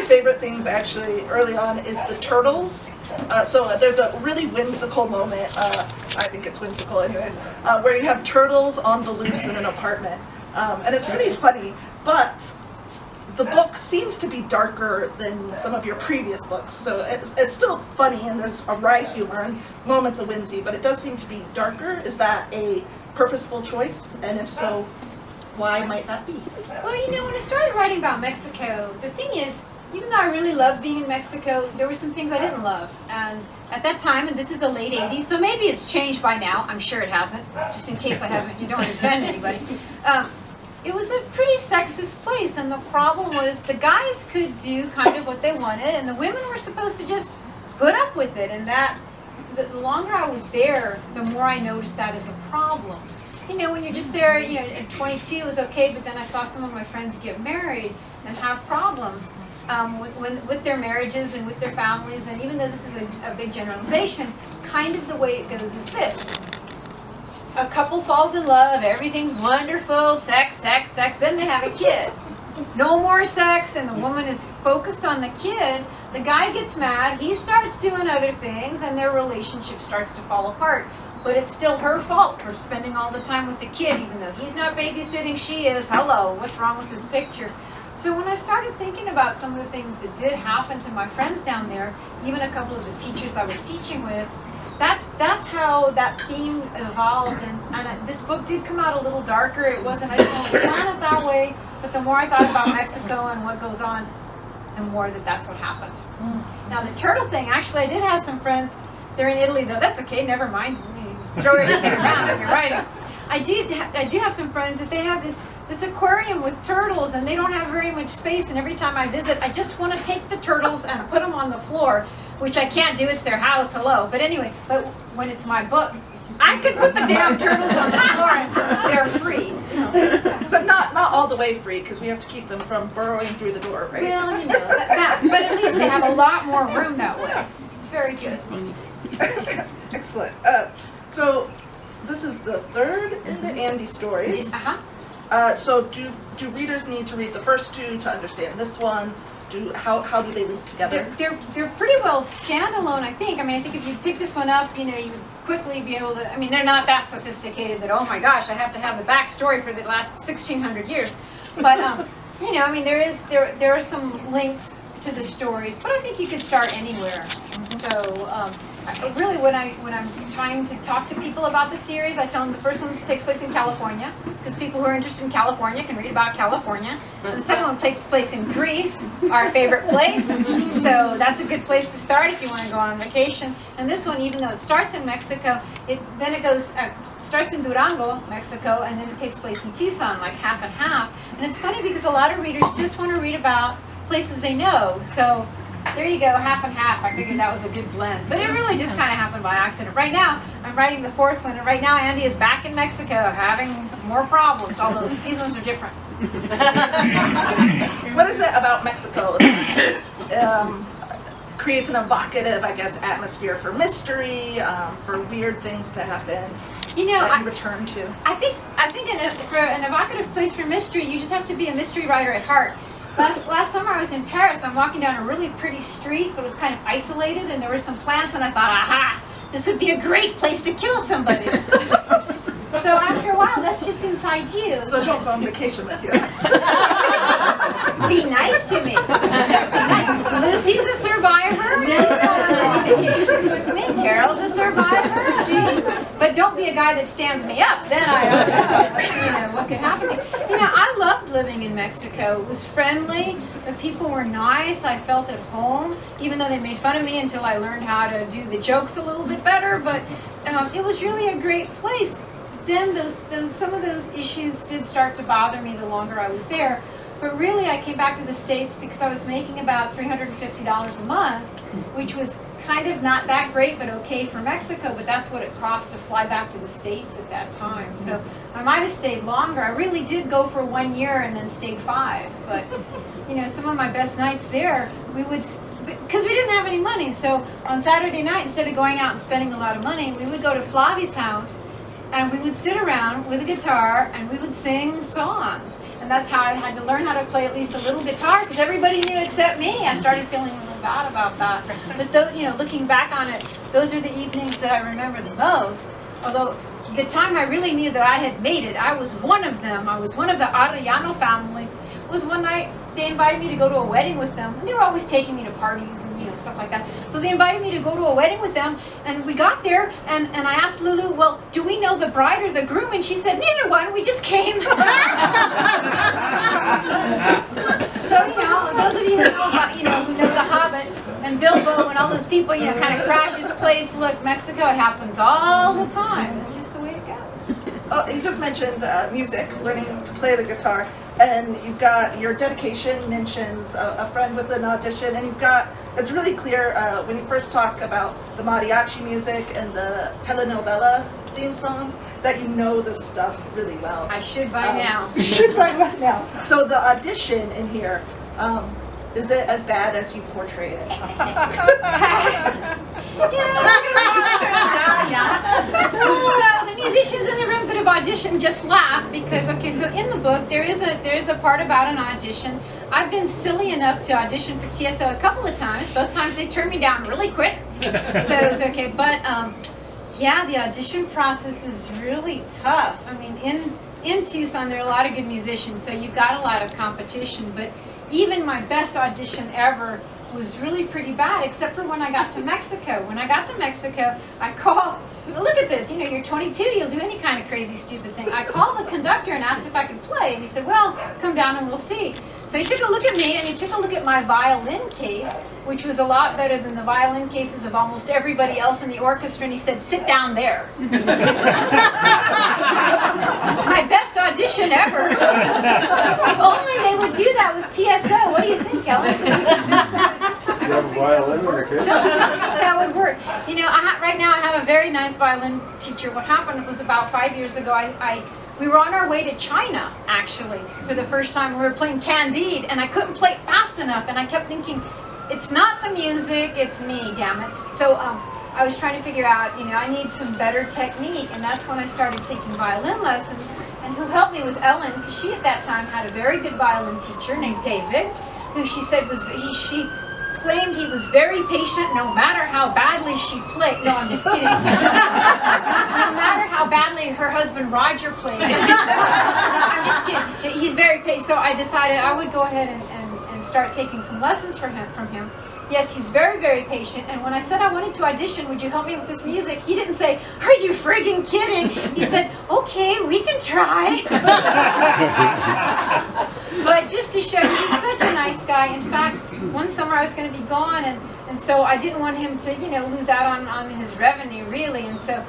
favorite things actually early on is the turtles. So there's a really whimsical moment, I think it's whimsical anyways, where you have turtles on the loose in an apartment. And it's pretty funny, but the book seems to be darker than some of your previous books. So it's still funny and there's a wry humor and moments of whimsy, but it does seem to be darker. Is that a purposeful choice? And if so, why might that be? Well, you know, when I started writing about Mexico, the thing is, even though I really loved being in Mexico, there were some things I didn't love. And at that time, and this is the late 80s, so maybe it's changed by now. I'm sure it hasn't, just in case I haven't, you don't want to offend anybody. It was a pretty sexist place, and the problem was the guys could do kind of what they wanted, and the women were supposed to just put up with it. And that, the longer I was there, the more I noticed that as a problem. You know, when you're just there, you know, at 22 it was okay, but then I saw some of my friends get married and have problems with their marriages and with their families. And even though this is a big generalization, kind of the way it goes is this. A couple falls in love, everything's wonderful, sex, sex, sex, then they have a kid. No more sex, and the woman is focused on the kid. The guy gets mad, he starts doing other things, and their relationship starts to fall apart. But it's still her fault for spending all the time with the kid, even though he's not babysitting, she is. Hello, what's wrong with this picture? So when I started thinking about some of the things that did happen to my friends down there, even a couple of the teachers I was teaching with, that's how that theme evolved. And this book did come out a little darker. It wasn't, I didn't plan it that way, but the more I thought about Mexico and what goes on, the more that's what happened. Now the turtle thing, actually I did have some friends, they're in Italy though, that's okay, never mind. Throw anything around if you're writing. I do have some friends that they have this aquarium with turtles, and they don't have very much space, and every time I visit I just want to take the turtles and put them on the floor, which I can't do, it's their house, hello. But anyway, but when it's my book, I can put the damn turtles on the floor and they're free. So not all the way free, because we have to keep them from burrowing through the door, right? Well, you know, that, but at least they have a lot more room that way. It's very good. Excellent. So this is the third in the Andy stories. So do readers need to read the first two to understand this one? How do they link together? They're pretty well standalone, I think. I mean, I think if you pick this one up, you know, you would quickly be able to, I mean, they're not that sophisticated that, oh my gosh, I have to have the backstory for the last 1,600 years. But, you know, I mean, there are some links to the stories, but I think you could start anywhere. So, really, when I'm trying to talk to people about the series, I tell them the first one takes place in California, because people who are interested in California can read about California. And the second one takes place in Greece, our favorite place. So that's a good place to start if you want to go on vacation. And this one, even though it starts in Mexico, starts in Durango, Mexico, and then it takes place in Tucson, like half and half. And it's funny because a lot of readers just want to read about places they know. So there you go, half and half. I figured that was a good blend. But it really just kind of happened by accident. Right now, I'm writing the fourth one, and right now Andy is back in Mexico having more problems, although these ones are different. What is it about Mexico that creates an evocative, I guess, atmosphere for mystery, for weird things to happen? You know, that you return to? I think for an evocative place for mystery, you just have to be a mystery writer at heart. Last summer I was in Paris. I'm walking down a really pretty street, but it was kind of isolated, and there were some plants, and I thought, aha, this would be a great place to kill somebody. So after a while, that's just inside you. So don't go on vacation with you. Be nice to me. Be nice. Lucy's a survivor. She's not on vacations with me. Carol's a survivor. See? But don't be a guy that stands me up. Then I don't know. You know what could happen to you. You know, I loved living in Mexico. It was friendly. The people were nice. I felt at home, even though they made fun of me until I learned how to do the jokes a little bit better. But it was really a great place. Then some of those issues did start to bother me the longer I was there. But really, I came back to the States because I was making about $350 a month, which was kind of not that great, but okay for Mexico. But that's what it cost to fly back to the States at that time. So I might have stayed longer. I really did go for 1 year and then stayed 5. But you know, some of my best nights there, we would, because we didn't have any money. So on Saturday night, instead of going out and spending a lot of money, we would go to Flavi's house. And we would sit around with a guitar and we would sing songs. And that's how I had to learn how to play at least a little guitar, because everybody knew except me. I started feeling a little bad about that. But looking back on it, those are the evenings that I remember the most. Although the time I really knew that I had made it, I was one of them. I was one of the Arellano family. It was one night they invited me to go to a wedding with them, and they were always taking me to parties and stuff like that. So they invited me to go to a wedding with them, and we got there, and I asked Lulu, well, do we know the bride or the groom? And she said, neither one, we just came. So those of you who know about, who know The Hobbit and Bilbo and all those people, kind of crash this place. Look, Mexico, it happens all the time. It's just the way it goes. Oh, you just mentioned music, learning to play the guitar, and you've got your dedication mentions a friend with an audition, and it's really clear when you first talk about the mariachi music and the telenovela theme songs that you know this stuff really well. I should by now. You should by now. So the audition in here, is it as bad as you portray it? So the musicians in the room could have auditioned just laugh because, so in the book there is a part about an audition. I've been silly enough to audition for TSO a couple of times. Both times they turned me down really quick, so it was okay. But yeah, the audition process is really tough. I mean, in Tucson there are a lot of good musicians, so you've got a lot of competition. But even my best audition ever was really pretty bad, except for when I got to Mexico. When I got to Mexico, I called, look at this, you're 22, you'll do any kind of crazy, stupid thing. I called the conductor and asked if I could play, and he said, well, come down and we'll see. So he took a look at me, and he took a look at my violin case, which was a lot better than the violin cases of almost everybody else in the orchestra, and he said, sit down there. My best audition ever. If only they would do that with TSO. What do you think, Ellen? You have a violin in the case? That would work. Right now I have a very nice violin teacher. What happened was about 5 years ago, we were on our way to China, actually, for the first time. We were playing Candide, and I couldn't play it fast enough, and I kept thinking, it's not the music, it's me, damn it. So I was trying to figure out, I need some better technique, and that's when I started taking violin lessons. And who helped me was Ellen, because she at that time had a very good violin teacher named David, who she said she claimed he was very patient no matter how badly she played. No, I'm just kidding. No matter how badly her husband Roger played. I'm just kidding. He's very patient. So I decided I would go ahead and start taking some lessons from him. Yes, he's very, very patient. And when I said I wanted to audition, would you help me with this music? He didn't say, are you friggin' kidding? He said, okay, we can try. But just to show you, he's such a nice guy. In fact, one summer I was going to be gone, and so I didn't want him to, lose out on his revenue, really. And so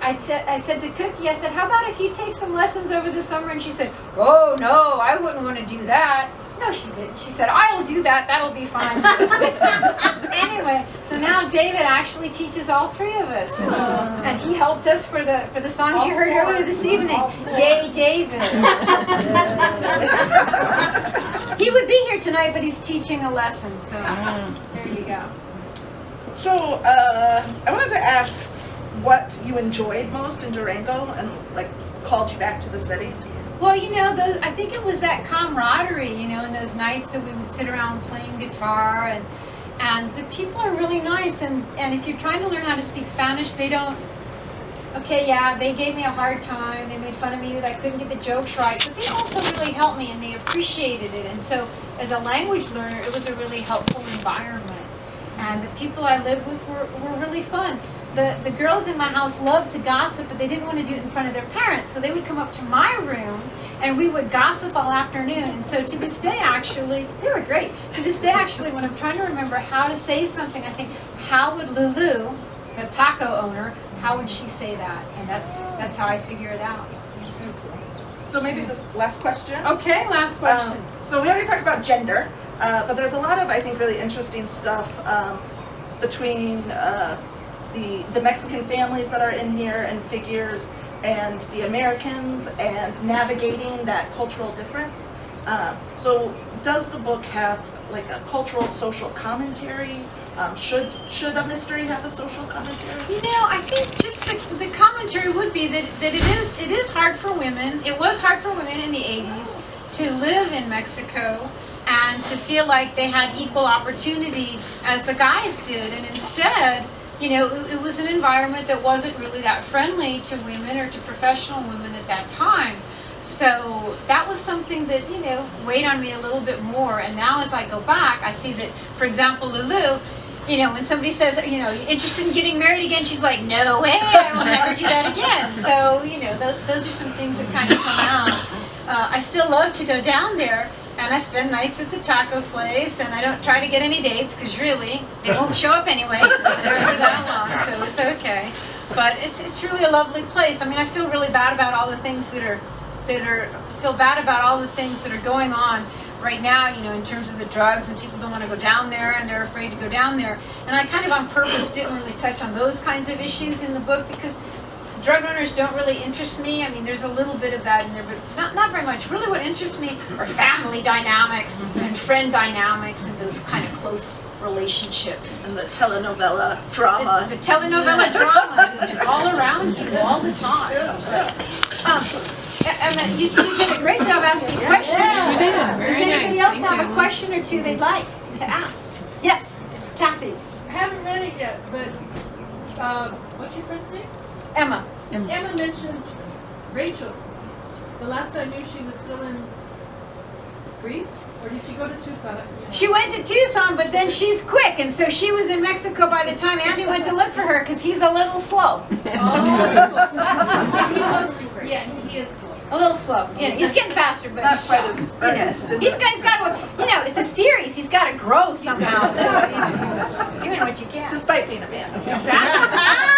I said to Cookie, I said, how about if you take some lessons over the summer? And she said, oh, no, I wouldn't want to do that. No, she didn't. She said, I'll do that. That'll be fine. Anyway, so now David actually teaches all three of us. And he helped us for the songs you heard earlier this evening. Yay, David. He would be here tonight, but he's teaching a lesson. So there you go. So I wanted to ask what you enjoyed most in Durango and called you back to the city. Well, I think it was that camaraderie, in those nights that we would sit around playing guitar, and the people are really nice, and if you're trying to learn how to speak Spanish, they don't, okay, yeah, they gave me a hard time, they made fun of me that I couldn't get the jokes right, but they also really helped me, and they appreciated it, and so as a language learner, it was a really helpful environment, and the people I lived with were really fun. The girls in my house loved to gossip, but they didn't want to do it in front of their parents. So they would come up to my room, and we would gossip all afternoon. And so to this day, actually, they were great. To this day, actually, when I'm trying to remember how to say something, I think, how would Lulu, the taco owner, how would she say that? And that's how I figure it out. So maybe this last question. Okay, last question. So we already talked about gender, but there's a lot of, I think, really interesting stuff between the Mexican families that are in here and figures, and the Americans, and navigating that cultural difference. So does the book have a cultural social commentary? Should a mystery have a social commentary? I think just the commentary would be that it is hard for women. It was hard for women in the 80s to live in Mexico and to feel like they had equal opportunity as the guys did. And instead, you know, it was an environment that wasn't really that friendly to women or to professional women at that time. So that was something that, you know, weighed on me a little bit more. And now as I go back, I see that, for example, Lulu, you know, when somebody says, you know, interested in getting married again, she's like, no way, I will never do that again. So, you know, those are some things that kind of come out. I still love to go down there, and I spend nights at the taco place, and I don't try to get any dates, because really, they won't show up anyway. They're for that long, so it's okay. But it's really a lovely place. I mean, I feel really bad about all the things feel bad about all the things that are going on right now, you know, in terms of the drugs, and people don't want to go down there and they're afraid to go down there. And I kind of on purpose didn't really touch on those kinds of issues in the book because drug runners don't really interest me. I mean, there's a little bit of that in there, but not very much. Really what interests me are family dynamics and friend dynamics and those kind of close relationships. And the telenovela drama. The telenovela drama is all around you all the time. Emma, you did a great job asking questions. Yeah, you did. Does Very anybody nice. else Thank have you. a question or two they'd like to ask? Yes, Kathy. I haven't read it yet, but what's your friend's name? Emma. Emma mentions Rachel. The last I knew, she was still in Greece, or did she go to Tucson? She went to Tucson, but then she's quick, and so she was in Mexico by the time Andy went to look for her because he's a little slow. Yeah, he is slow. A little slow. You know, he's getting faster, but Not quite as earnest. he's got to, you know, it's a series. He's got to grow somehow. So, you know, doing what you can. Despite being a man. Exactly.